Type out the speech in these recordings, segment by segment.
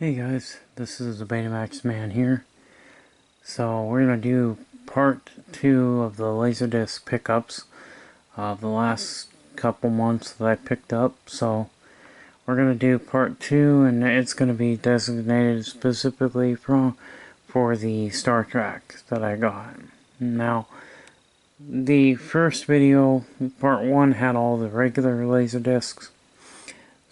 Hey guys, this is the Betamax Man here. So we're going to do part 2 of the LaserDisc pickups of the last couple months that I picked up. So we're going to do part 2, and it's going to be designated specifically for the Star Trek that I got. Now, the first video, part 1, had all the regular LaserDiscs.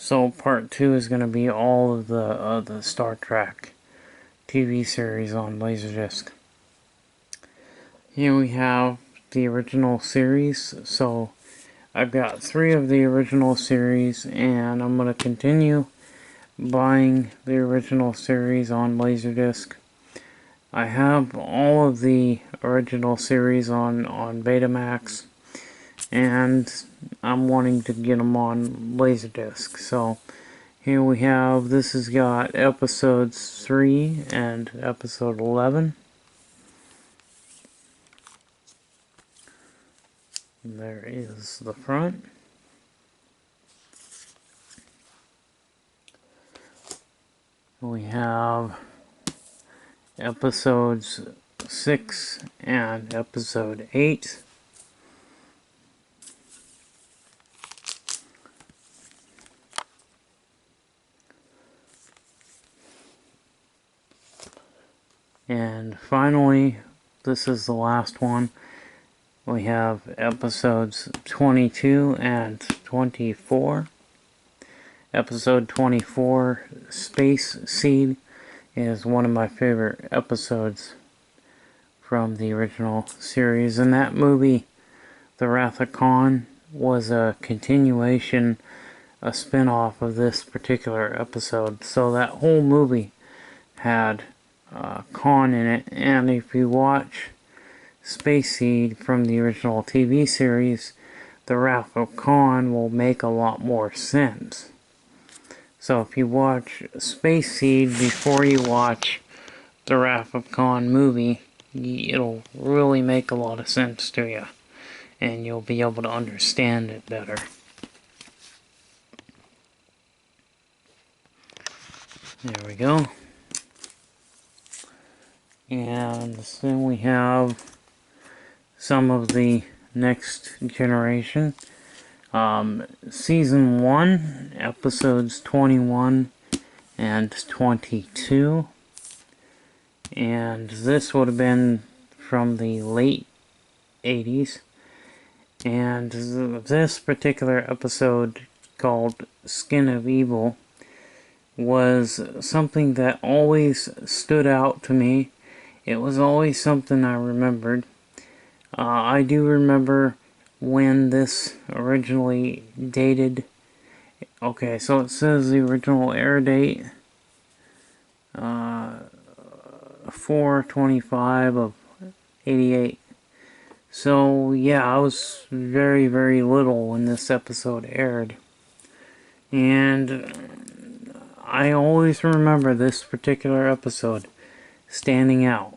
So part 2 is going to be all of the Star Trek TV series on LaserDisc. Here we have the original series. So I've got 3 of the original series, and I'm going to continue buying the original series on LaserDisc. I have all of the original series on Betamax, and I'm wanting to get them on LaserDisc. So here we have, this has got episodes 3 and episode 11. And there is the front. We have episodes 6 and episode 8. And finally, this is the last one. We have episodes 22 and 24. Episode 24, Space Seed, is one of my favorite episodes from the original series. And that movie, The Wrath of Khan, was a continuation, a spin-off of this particular episode. So that whole movie had Khan in it, and if you watch Space Seed from the original TV series, The Wrath of Khan will make a lot more sense. So if you watch Space Seed before you watch the Wrath of Khan movie, it'll really make a lot of sense to you, and you'll be able to understand it better. There we go. And then we have some of the Next Generation. Season 1, episodes 21 and 22. And this would have been from the late 80s. And this particular episode, called Skin of Evil, was something that always stood out to me. It was always something I remembered. I do remember when this originally dated. Okay, so it says the original air date, 4/25 of 88. So yeah, I was very, very little when this episode aired. And I always remember this particular episode standing out.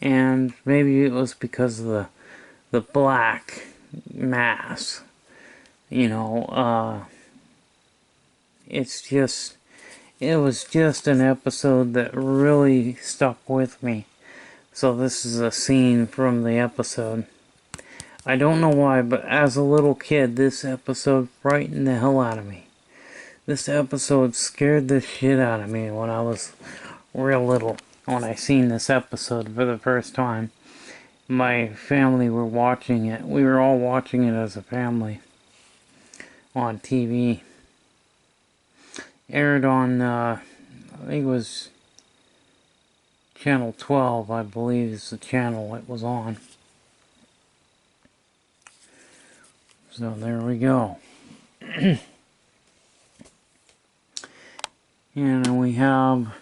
And maybe it was because of the black mass. You know, it was just an episode that really stuck with me. So this is a scene from the episode. I don't know why, but as a little kid, this episode frightened the hell out of me. This episode scared the shit out of me when I was real little. When I seen this episode for the first time, my family were watching it. We were all watching it as a family on TV. Aired on, I think it was Channel 12, I believe is the channel it was on. So there we go. And then we have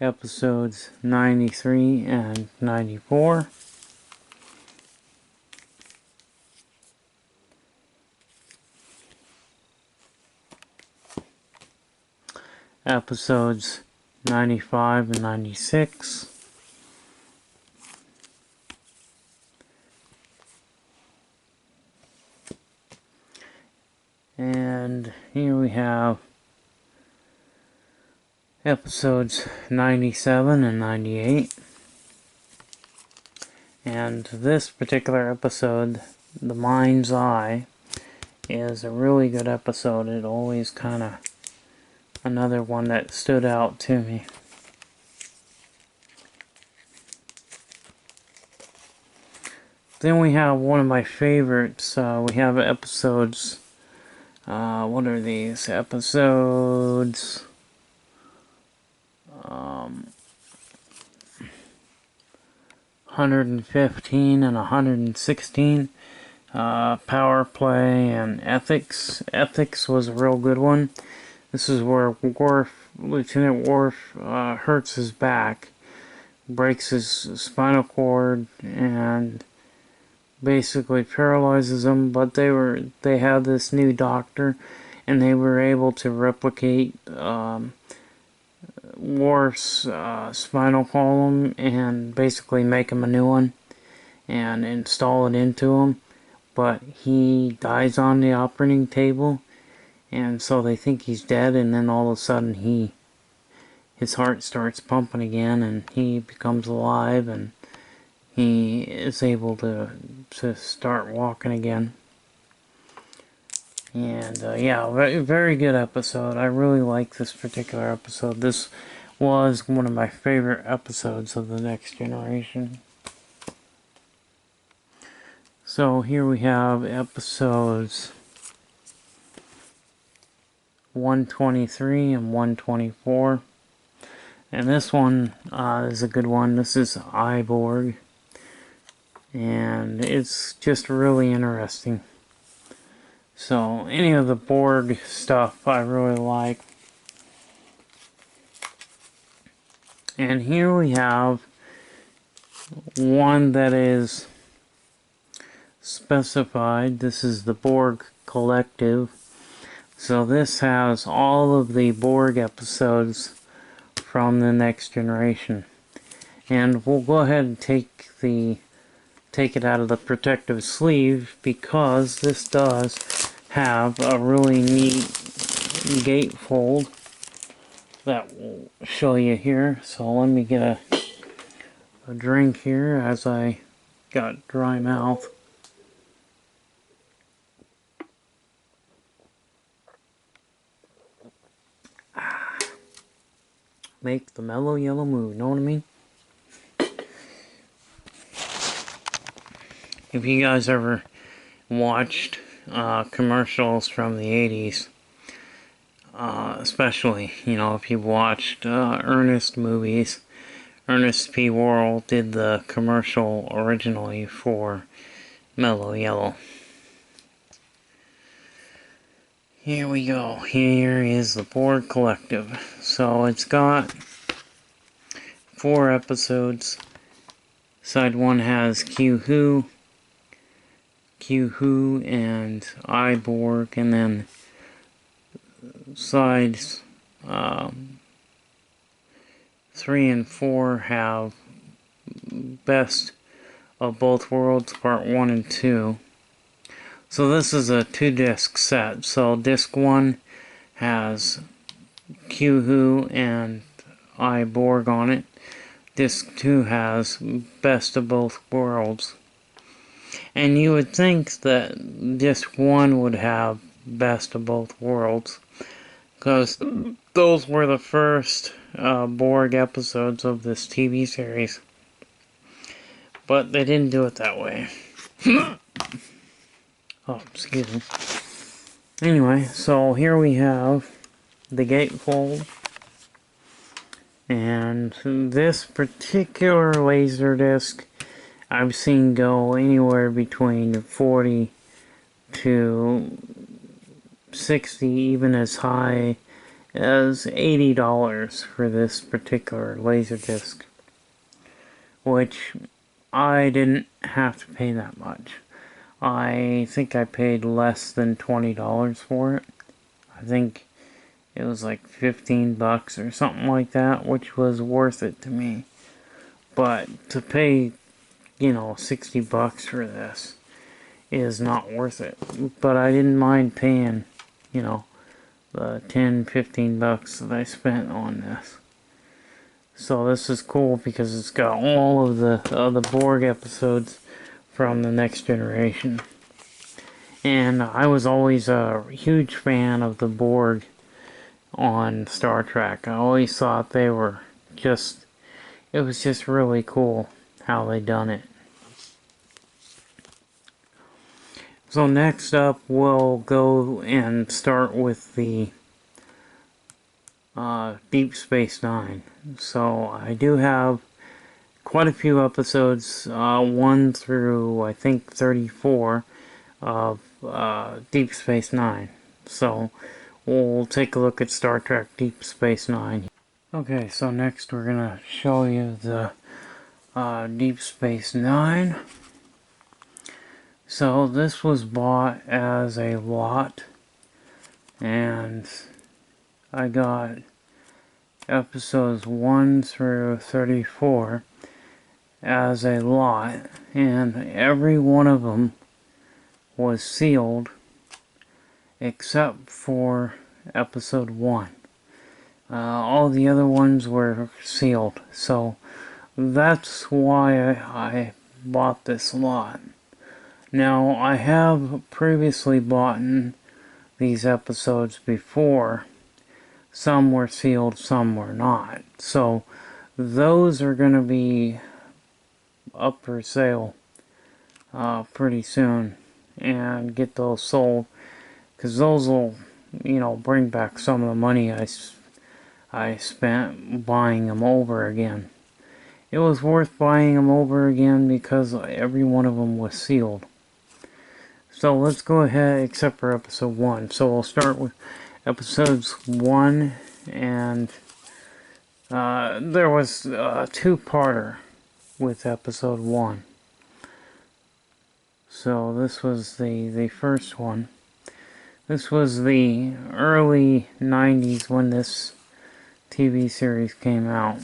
episodes 93 and 94. Episodes 95 and 96. And here we have episodes 97 and 98. And this particular episode, The Mind's Eye, is a really good episode. It always kind of another one that stood out to me. Then we have one of my favorites. We have episodes. What are these episodes? 115 and 116. Power play and ethics. Ethics was a real good one. This is where Lieutenant Worf hurts his back, breaks his spinal cord, and basically paralyzes him. But they had this new doctor, and they were able to replicate Worf's spinal column and basically make him a new one and install it into him. But he dies on the operating table, and so they think he's dead, and then all of a sudden his heart starts pumping again, and he becomes alive, and he is able to start walking again. And yeah, very good episode. I really like this particular episode. This was one of my favorite episodes of The Next Generation. So here we have episodes 123 and 124. And this one is a good one. This is Iborg. And it's just really interesting. So any of the Borg stuff I really like. And here we have one that is specified. This is the Borg Collective. So this has all of the Borg episodes from The Next Generation. And we'll go ahead and take it out of the protective sleeve, because this does have a really neat gatefold that will show you here. So let me get a drink here as I got dry mouth. Make the mellow yellow move, know what I mean? If you guys ever watched commercials from the 80s, especially, you know, if you've watched Ernest movies, Ernest P. Worrell did the commercial originally for Mellow Yellow. Here we go. Here is the Borg Collective. So it's got 4 episodes. Side 1 has Q-Who and Iborg, and then sides 3 and 4 have Best of Both Worlds Part 1 and 2. So this is a 2-disc set. So disc 1 has Q-Who and Iborg on it. Disc 2 has Best of Both Worlds. And you would think that disc 1 would have Best of Both Worlds, because those were the first Borg episodes of this TV series. But they didn't do it that way. Oh, excuse me. Anyway, so here we have the gatefold. And this particular LaserDisc I've seen go anywhere between 40 to 60, even as high as $80 for this particular LaserDisc, which I didn't have to pay that much. I think I paid less than $20 for it. I think it was like 15 bucks or something like that, which was worth it to me. But to pay, you know, 60 bucks for this is not worth it. But I didn't mind paying, you know, the 10-15 bucks that I spent on this. So this is cool because it's got all of the Borg episodes from the Next Generation. And I was always a huge fan of the Borg on Star Trek. I always thought they were just, it was just really cool how they done it. So next up we'll go and start with the Deep Space Nine. So I do have quite a few episodes, 1 through I think 34 of Deep Space Nine. So we'll take a look at Star Trek Deep Space Nine. Okay, so next we're gonna show you the Deep Space Nine. So this was bought as a lot, and I got episodes 1 through 34 as a lot, and every one of them was sealed except for episode 1. All the other ones were sealed, so that's why I bought this lot. Now, I have previously bought these episodes before. Some were sealed, some were not. So, those are going to be up for sale pretty soon. And get those sold. Because those will, you know, bring back some of the money I spent buying them over again. It was worth buying them over again because every one of them was sealed. So let's go ahead, except for episode 1. So we'll start with episodes 1, and there was a two-parter with episode 1. So this was the first one. This was the early 90s when this TV series came out.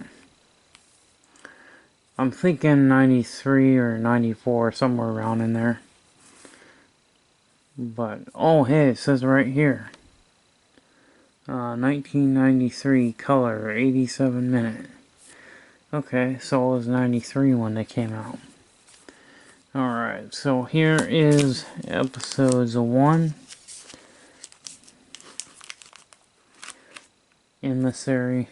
I'm thinking 93 or 94, somewhere around in there. But, oh hey, it says right here. 1993, color, 87 minute. Okay, so it was 93 when they came out. Alright, so here is episodes 1 in the series.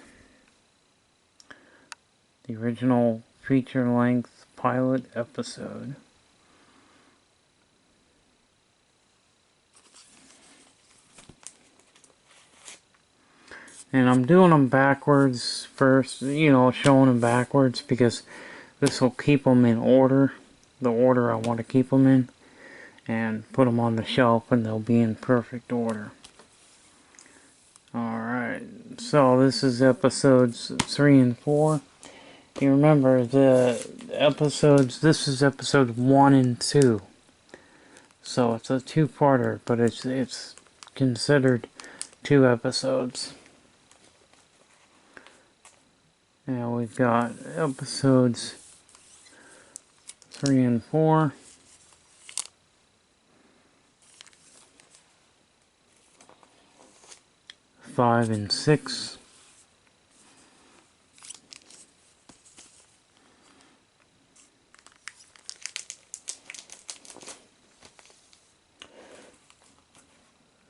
The original feature-length pilot episode. And I'm doing them backwards first, you know, showing them backwards because this will keep them in order, the order I want to keep them in, and put them on the shelf and they'll be in perfect order. Alright, so this is episodes 3 and 4. You remember the episodes, this is episode 1 and 2. So it's a two-parter, but it's considered 2 episodes. Now we've got episodes 3 and 4. Five and 6.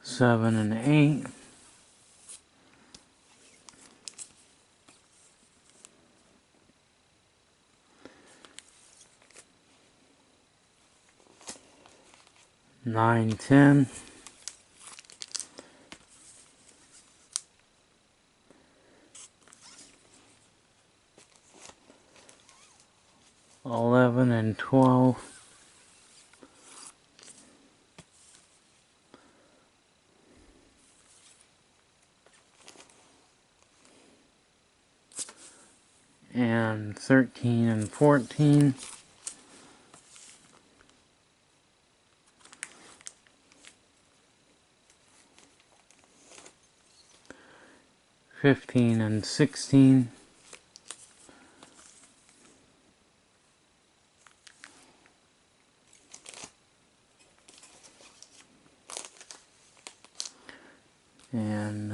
Seven and 8. Nine, 10. 11 and 12. 13 and 14. 15 and 16. and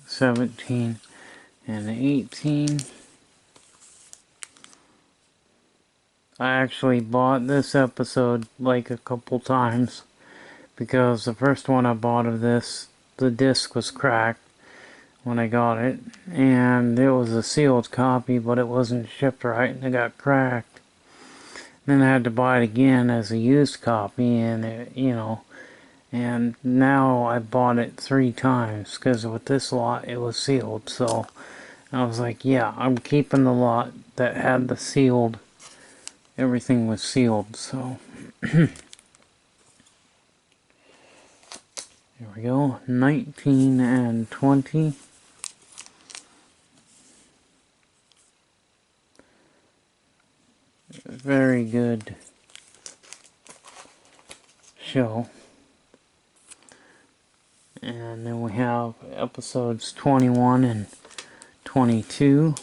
17 and 18. I actually bought this episode like a couple times because the first one I bought of this, the disc was cracked when I got it, and it was a sealed copy, but it wasn't shipped right and it got cracked. Then I had to buy it again as a used copy, and it, and now I bought it 3 times because with this lot it was sealed. So I was like, yeah, I'm keeping the lot that had the sealed. Everything was sealed, so here we go. 19 and 20. Very good show. And then we have episodes 21 and 22.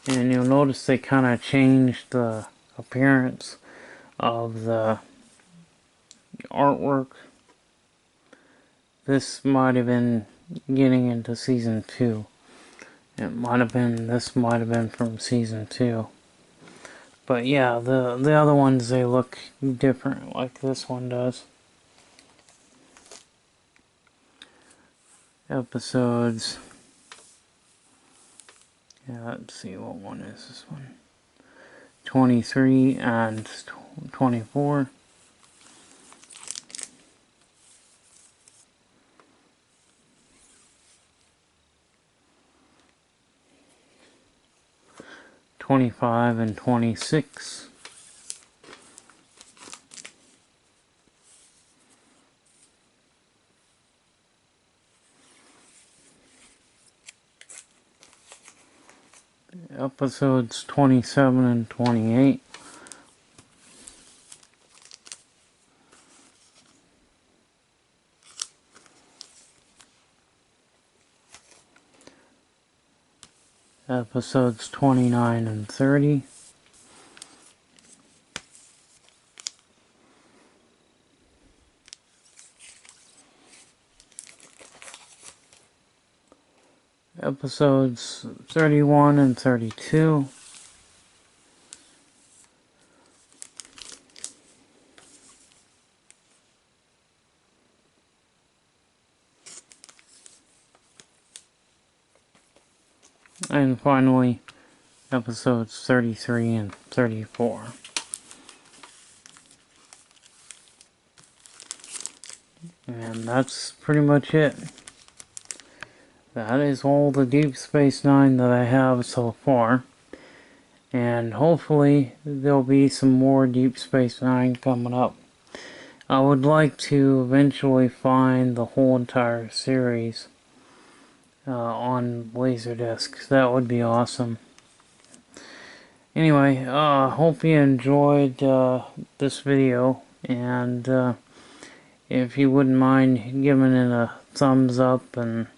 And you'll notice they kind of changed the appearance of the artwork. This might have been getting into season 2. This might have been from season 2. But yeah, the other ones, they look different like this one does. Episodes. Yeah, let's see, what one is this one? 23 and 24. '25 and 26. Episodes 27 and 28. Episodes 29 and 30. Episodes 31 and 32. And finally, episodes 33 and 34. And that's pretty much it. That is all the Deep Space Nine that I have so far. And hopefully there'll be some more Deep Space Nine coming up. I would like to eventually find the whole entire series on LaserDisc. That would be awesome. Anyway, hope you enjoyed this video, and if you wouldn't mind giving it a thumbs up, and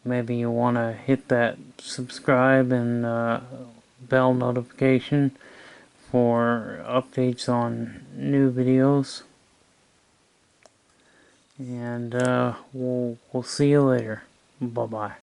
maybe you want to hit that subscribe and bell notification for updates on new videos. And we'll see you later. Bye bye.